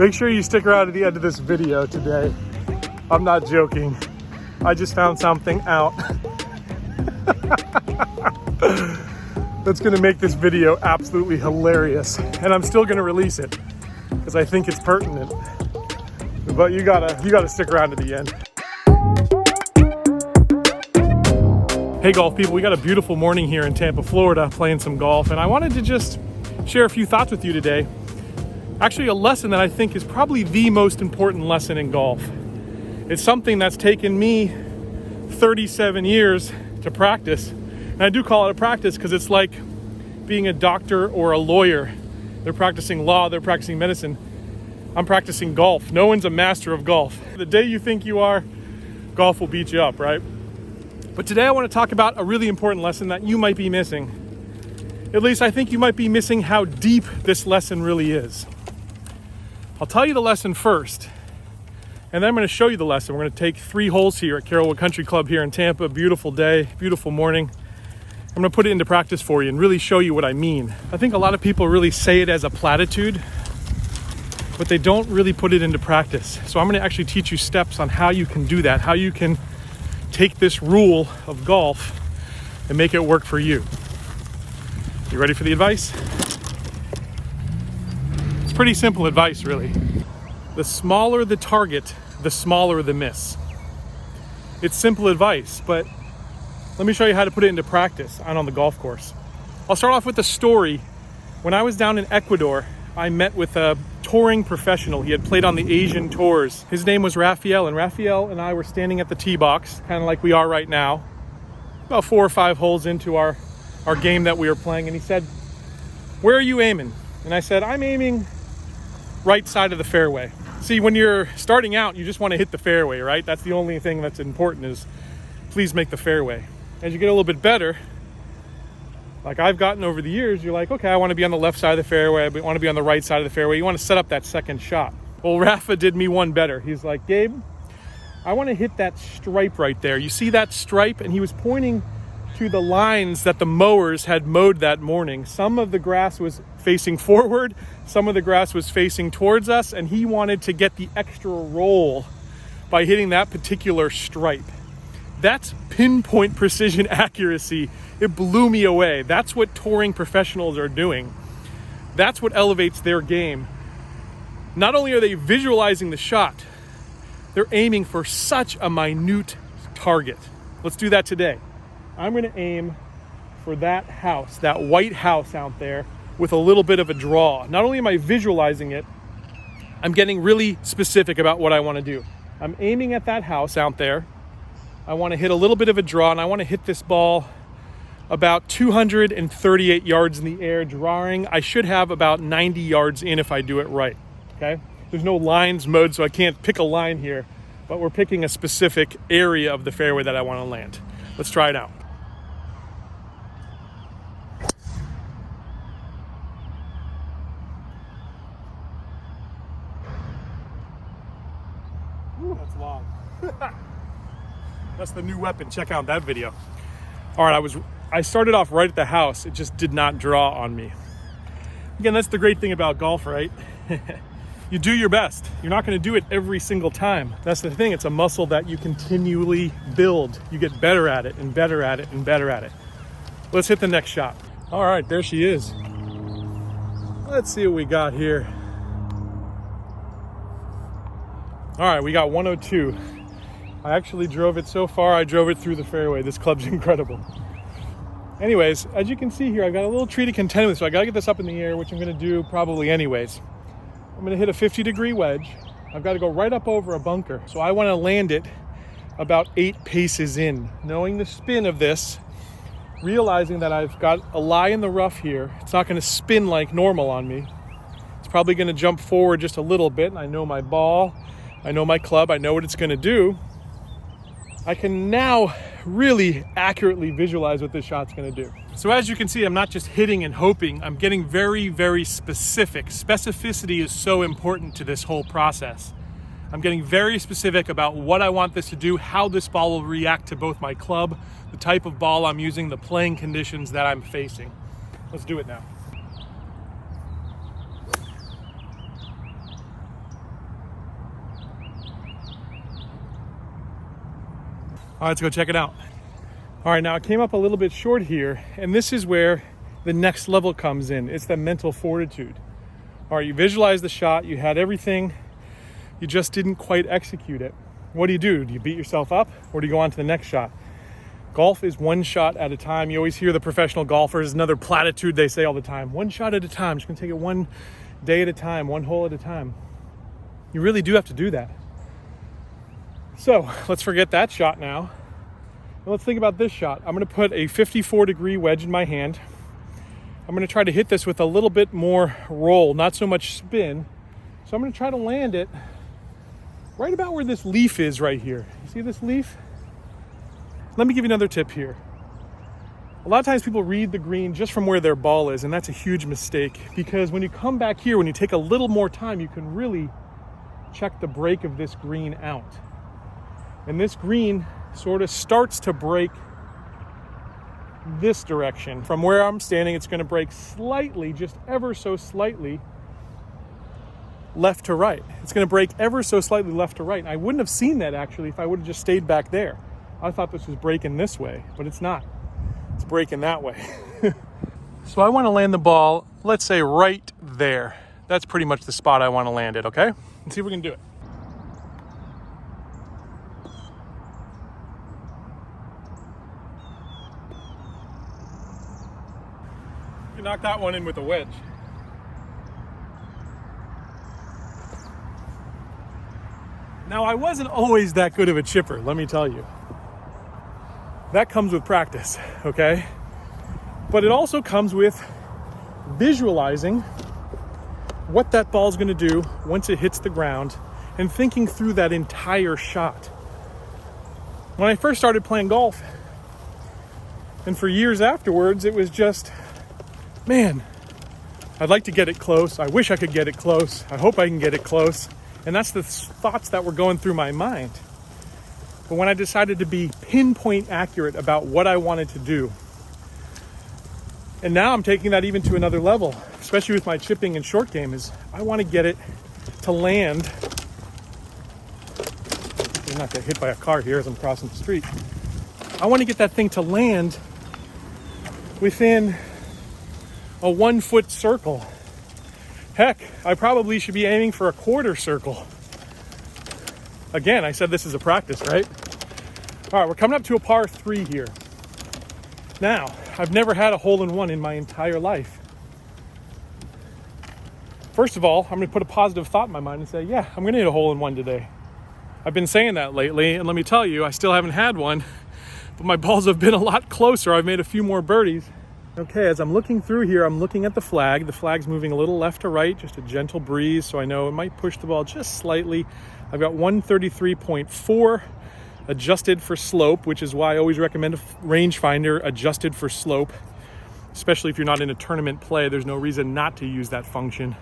Make sure you stick around to the end of this video today. I'm not joking. I just found something out that's gonna make this video absolutely hilarious. And I'm still gonna release it because I think it's pertinent. But you gotta stick around to the end. Hey golf people, we got a beautiful morning here in Tampa, Florida, playing some golf, and I wanted to just share a few thoughts with you today. Actually, a lesson that I think is probably the most important lesson in golf. It's something that's taken me 37 years to practice. And I do call it a practice because it's like being a doctor or a lawyer. They're practicing law, they're practicing medicine. I'm practicing golf. No one's a master of golf. The day you think you are, golf will beat you up, right? But today I want to talk about a really important lesson that you might be missing. At least I think you might be missing how deep this lesson really is. I'll tell you the lesson first, and then I'm going to show you the lesson. We're going to take 3 holes here at Carrollwood Country Club here in Tampa. Beautiful day, beautiful morning. I'm going to put it into practice for you and really show you what I mean. I think a lot of people really say it as a platitude, but they don't really put it into practice. So I'm going to actually teach you steps on how you can do that, how you can take this rule of golf and make it work for you. You ready for the advice? It's pretty simple advice, really. The smaller the target, the smaller the miss. It's simple advice, but let me show you how to put it into practice out on the golf course. I'll start off with a story. When I was down in Ecuador, I met with a touring professional. He had played on the Asian tours. His name was Rafael, and Rafael and I were standing at the tee box, kind of like we are right now, about 4 or 5 holes into our game that we were playing, and he said, "Where are you aiming?" And I said, "I'm aiming right side of the fairway." See, when you're starting out, you just want to hit the fairway, right? That's the only thing that's important, is please make the fairway. As you get a little bit better, like I've gotten over the years, you're like, okay, I want to be on the left side of the fairway. I want to be on the right side of the fairway. You want to set up that second shot. Well, Rafa did me one better. He's like, "Gabe, I want to hit that stripe right there. You see that stripe?" And he was pointing to the lines that the mowers had mowed that morning. Some of the grass was facing forward, some of the grass was facing towards us, and he wanted to get the extra roll by hitting that particular stripe. That's pinpoint precision accuracy. It blew me away. That's what touring professionals are doing. That's what elevates their game. Not only are they visualizing the shot, they're aiming for such a minute target. Let's do that today. I'm going to aim for that house, that white house out there, with a little bit of a draw. Not only am I visualizing it, I'm getting really specific about what I want to do. I'm aiming at that house out there. I want to hit a little bit of a draw, and I want to hit this ball about 238 yards in the air, drawing. I should have about 90 yards in if I do it right, okay? There's no lines mode, so I can't pick a line here, but we're picking a specific area of the fairway that I want to land. Let's try it out. Ooh, that's long. That's the new weapon. Check out that video. All right, I started off right at the house. It just did not draw on me. Again, that's the great thing about golf, right? You do your best. You're not going to do it every single time. That's the thing. It's a muscle that you continually build. You get better at it and better at it and better at it. Let's hit the next shot. All right, there she is. Let's see what we got here. All right, we got 102. I actually drove it so far, I drove it through the fairway. This club's incredible. Anyways, as you can see here, I've got a little tree to contend with, so I gotta get this up in the air, which I'm gonna do probably anyways. I'm gonna hit a 50-degree wedge. I've got to go right up over a bunker. So I wanna land it about 8 paces in. Knowing the spin of this, realizing that I've got a lie in the rough here, it's not gonna spin like normal on me. It's probably gonna jump forward just a little bit, and I know my ball, I know my club, I know what it's gonna do. I can now really accurately visualize what this shot's gonna do. So as you can see, I'm not just hitting and hoping, I'm getting very, very specific. Specificity is so important to this whole process. I'm getting very specific about what I want this to do, how this ball will react to both my club, the type of ball I'm using, the playing conditions that I'm facing. Let's do it now. All right, let's go check it out. All right, now I came up a little bit short here, and this is where the next level comes in. It's the mental fortitude. All right, you visualize the shot, you had everything, you just didn't quite execute it. What do? Do you beat yourself up, or do you go on to the next shot? Golf is one shot at a time. You always hear the professional golfers, another platitude they say all the time, one shot at a time. Just gonna take it one day at a time, one hole at a time. You really do have to do that. So let's forget that shot now. And let's think about this shot. I'm gonna put a 54-degree wedge in my hand. I'm gonna try to hit this with a little bit more roll, not so much spin. So I'm gonna try to land it right about where this leaf is right here. You see this leaf? Let me give you another tip here. A lot of times people read the green just from where their ball is, and that's a huge mistake, because when you come back here, when you take a little more time, you can really check the break of this green out. And this green sort of starts to break this direction. From where I'm standing, it's gonna break slightly, just ever so slightly, left to right. It's gonna break ever so slightly left to right. And I wouldn't have seen that actually if I would have just stayed back there. I thought this was breaking this way, but it's not. It's breaking that way. So I wanna land the ball, let's say right there. That's pretty much the spot I wanna land it, okay? Let's see if we can do it. You can knock that one in with a wedge. Now, I wasn't always that good of a chipper, let me tell you. That comes with practice, okay? But it also comes with visualizing what that ball's gonna do once it hits the ground and thinking through that entire shot. When I first started playing golf, and for years afterwards, it was just, man, I'd like to get it close. I wish I could get it close. I hope I can get it close. And that's the thoughts that were going through my mind. But when I decided to be pinpoint accurate about what I wanted to do, and now I'm taking that even to another level, especially with my chipping and short game, is I want to get it to land. I'm not get hit by a car here as I'm crossing the street. I want to get that thing to land within a 1 foot circle. Heck, I probably should be aiming for a quarter circle. Again, I said this is a practice, right? All right, we're coming up to a par 3 here. Now, I've never had a hole-in-one in my entire life. First of all, I'm gonna put a positive thought in my mind and say, yeah, I'm gonna hit a hole-in-one today. I've been saying that lately, and let me tell you, I still haven't had one, but my balls have been a lot closer. I've made a few more birdies. Okay, as I'm looking through here, I'm looking at the flag. The flag's moving a little left to right, just a gentle breeze, so I know it might push the ball just slightly. I've got 133.4 adjusted for slope, which is why I always recommend a rangefinder adjusted for slope, especially if you're not in a tournament play. There's no reason not to use that function.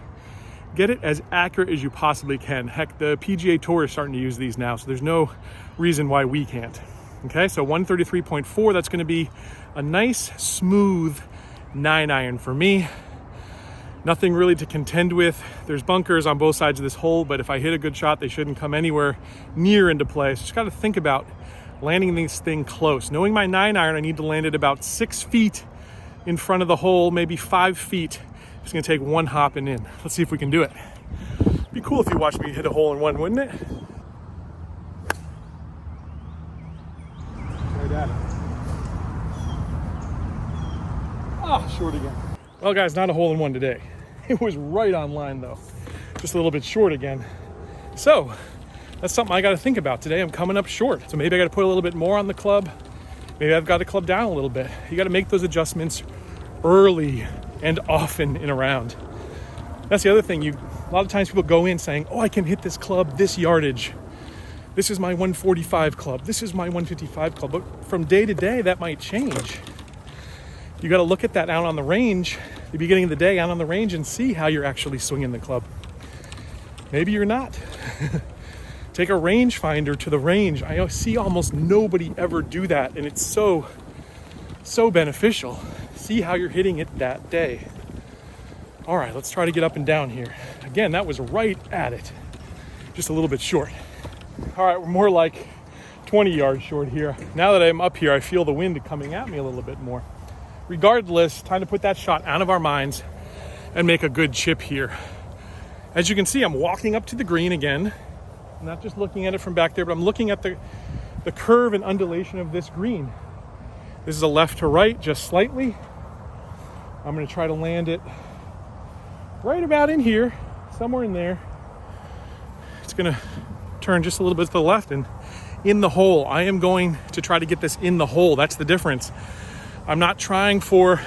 Get it as accurate as you possibly can. Heck, the PGA Tour is starting to use these now, so there's no reason why we can't. Okay, so 133.4, that's gonna be a nice, smooth 9-iron for me. Nothing really to contend with. There's bunkers on both sides of this hole, but if I hit a good shot, they shouldn't come anywhere near into play. So just gotta think about landing this thing close. Knowing my 9-iron, I need to land it about 6 feet in front of the hole, maybe 5 feet. It's gonna take one hopping in. Let's see if we can do it. It'd be cool if you watched me hit a hole-in-one, wouldn't it? Right at it. Ah, short again. Well, guys, not a hole-in-one today. It was right on line, though. Just a little bit short again. So, that's something I got to think about today. I'm coming up short. So maybe I got to put a little bit more on the club. Maybe I've got the club down a little bit. You got to make those adjustments early and often in a round. That's the other thing. A lot of times people go in saying, oh, I can hit this club this yardage. This is my 145 club. This is my 155 club. But from day to day, that might change. You got to look at that out on the range, the beginning of the day out on the range, and see how you're actually swinging the club. Maybe you're not. Take a rangefinder to the range. I see almost nobody ever do that, and it's so beneficial. See how you're hitting it that day. All right, let's try to get up and down here. Again, that was right at it. Just a little bit short. All right, we're more like 20 yards short here. Now that I'm up here, I feel the wind coming at me a little bit more. Regardless, time to put that shot out of our minds and make a good chip here. As you can see, I'm walking up to the green again. I'm not just looking at it from back there, but I'm looking at the curve and undulation of this green. This is a left to right, just slightly. I'm going to try to land it right about in here, somewhere in there. It's going to turn just a little bit to the left and in the hole. I am going to try to get this in the hole. That's the difference. I'm not trying for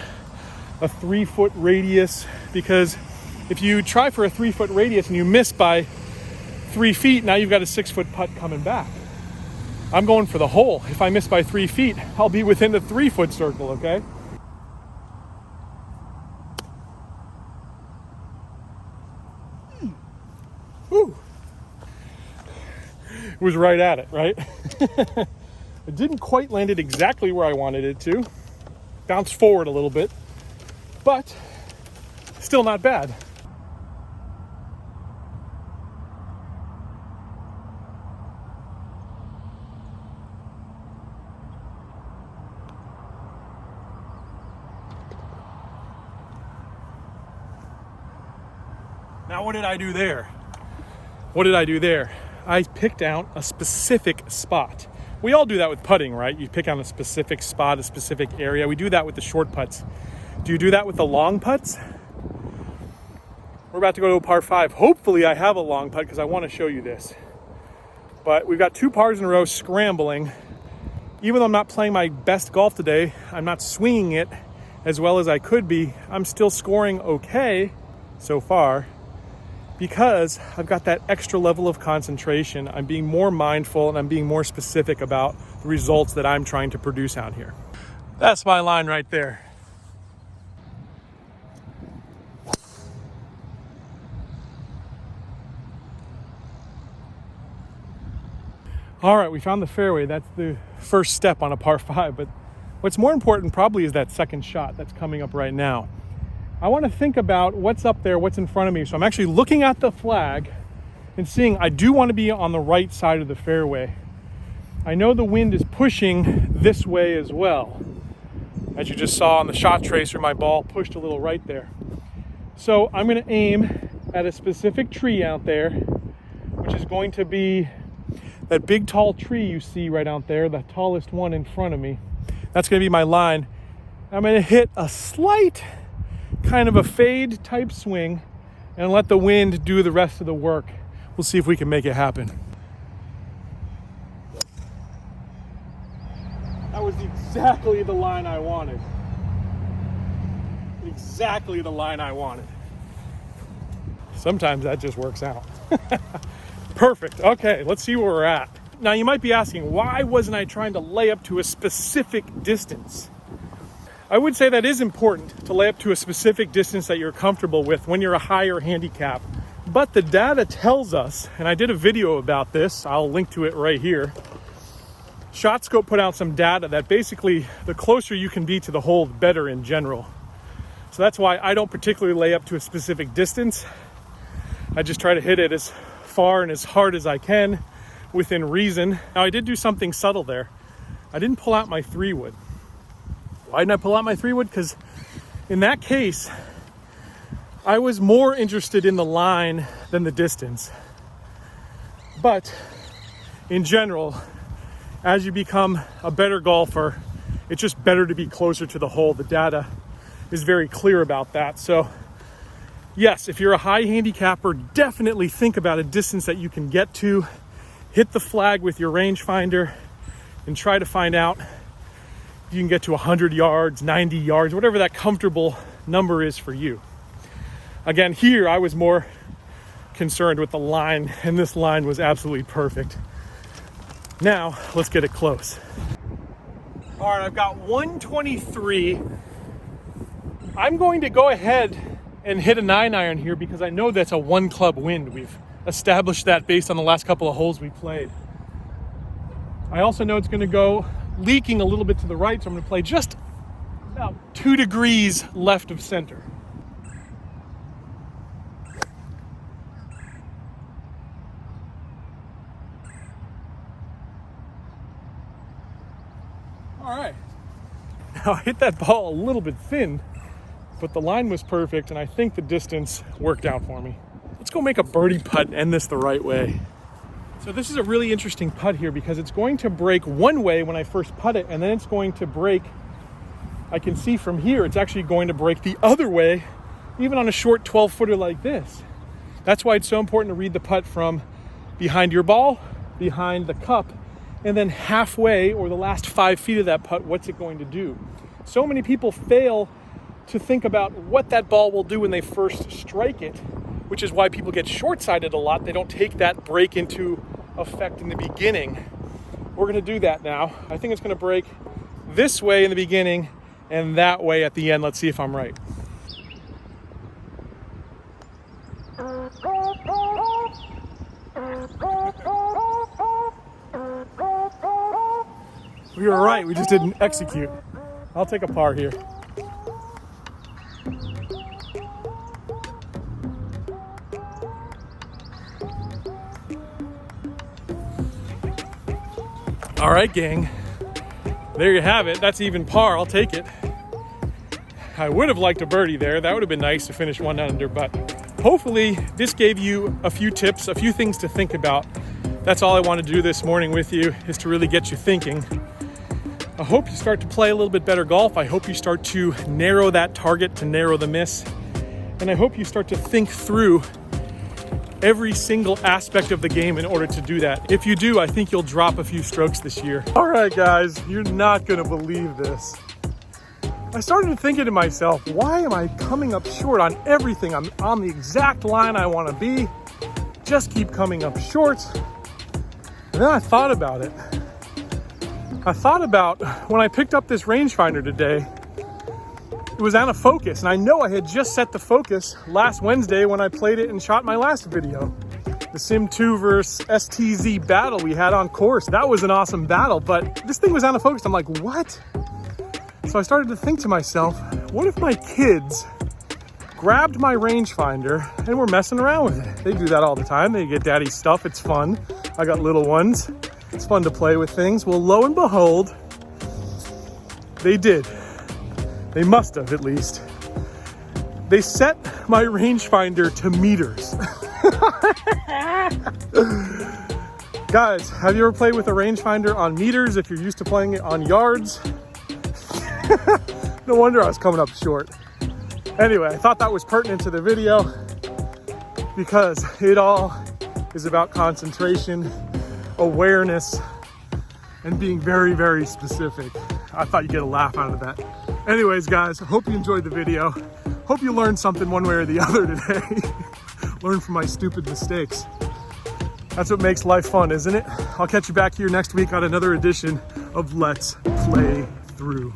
a 3-foot radius, because if you try for a 3-foot radius and you miss by 3 feet, now you've got a 6-foot putt coming back. I'm going for the hole. If I miss by 3 feet, I'll be within the 3-foot circle, okay? Whew. It was right at it, right? I didn't quite land it exactly where I wanted it to. Bounced forward a little bit, but still not bad. Now, what did I do there? I picked out a specific spot. We all do that with putting, right? You pick out a specific spot, a specific area. We do that with the short putts. Do you do that with the long putts? We're about to go to a par 5. Hopefully I have a long putt because I want to show you this. But we've got 2 pars in a row scrambling. Even though I'm not playing my best golf today, I'm not swinging it as well as I could be. I'm still scoring okay so far, because I've got that extra level of concentration. I'm being more mindful and I'm being more specific about the results that I'm trying to produce out here. That's my line right there. All right, we found the fairway. That's the first step on a par 5, but what's more important probably is that second shot that's coming up right now. I want to think about what's up there, what's in front of me. So I'm actually looking at the flag and seeing I do want to be on the right side of the fairway. I know the wind is pushing this way as well. As you just saw on the shot tracer, my ball pushed a little right there. So I'm going to aim at a specific tree out there, which is going to be that big tall tree you see right out there, the tallest one in front of me. That's going to be my line. I'm going to hit a slight kind of a fade type swing and let the wind do the rest of the work. We'll see if we can make it happen. That was exactly the line I wanted. Exactly the line I wanted. Sometimes that just works out. Perfect. Okay, let's see where we're at. Now you might be asking, why wasn't I trying to lay up to a specific distance? I would say that is important to lay up to a specific distance that you're comfortable with when you're a higher handicap. But the data tells us, and I did a video about this, I'll link to it right here. ShotScope put out some data that basically the closer you can be to the hole, the better in general. So that's why I don't particularly lay up to a specific distance. I just try to hit it as far and as hard as I can within reason. Now I did do something subtle there. I didn't pull out my 3-wood. Why didn't I pull out my 3-wood? Because in that case, I was more interested in the line than the distance. But in general, as you become a better golfer, it's just better to be closer to the hole. The data is very clear about that. So yes, if you're a high handicapper, definitely think about a distance that you can get to. Hit the flag with your rangefinder and try to find out if you can get to 100 yards, 90 yards, whatever that comfortable number is for you. Again, here I was more concerned with the line, and this line was absolutely perfect. Now, let's get it close. All right, I've got 123. I'm going to go ahead and hit a 9-iron here because I know that's a 1-club wind. We've established that based on the last couple of holes we played. I also know it's going to go leaking a little bit to the right, so I'm going to play just about 2 degrees left of center. All right. Now I hit that ball a little bit thin, but the line was perfect, and I think the distance worked out for me. Let's go make a birdie putt and end this the right way. So this is a really interesting putt here because it's going to break one way when I first putt it, and then it's going to break, I can see from here, it's actually going to break the other way, even on a short 12-footer like this. That's why it's so important to read the putt from behind your ball, behind the cup, and then halfway or the last 5 feet of that putt, what's it going to do? So many people fail to think about what that ball will do when they first strike it, which is why people get short-sighted a lot. They don't take that break into effect in the beginning. We're gonna do that now. I think it's gonna break this way in the beginning and that way at the end. Let's see if I'm right. We were right, we just didn't execute. I'll take a par here. All right, gang, there you have it. That's even par, I'll take it. I would have liked a birdie there. That would have been nice to finish 1 under, but hopefully this gave you a few tips, a few things to think about. That's all I wanted to do this morning with you, is to really get you thinking. I hope you start to play a little bit better golf. I hope you start to narrow that target, to narrow the miss. And I hope you start to think through every single aspect of the game in order to do that. If you do, I think you'll drop a few strokes this year. All right, guys, you're not gonna believe this. I started thinking to myself, why am I coming up short on everything? I'm on the exact line I wanna be, just keep coming up short. And then I thought about it. I thought about when I picked up this rangefinder today, it was out of focus, and I know I had just set the focus last Wednesday when I played it and shot my last video. The Sim 2 versus STZ battle we had on course. That was an awesome battle, but this thing was out of focus. I'm like, what? So I started to think to myself, what if my kids grabbed my rangefinder and were messing around with it? They do that all the time. They get daddy's stuff, it's fun. I got little ones. It's fun to play with things. Well, lo and behold, they did. They must have, at least. They set my rangefinder to meters. Guys, have you ever played with a rangefinder on meters if you're used to playing it on yards? No wonder I was coming up short. Anyway, I thought that was pertinent to the video because it all is about concentration, awareness, and being very, very specific. I thought you'd get a laugh out of that. Anyways, guys, I hope you enjoyed the video. Hope you learned something one way or the other today. Learn from my stupid mistakes. That's what makes life fun, isn't it? I'll catch you back here next week on another edition of Let's Play Through.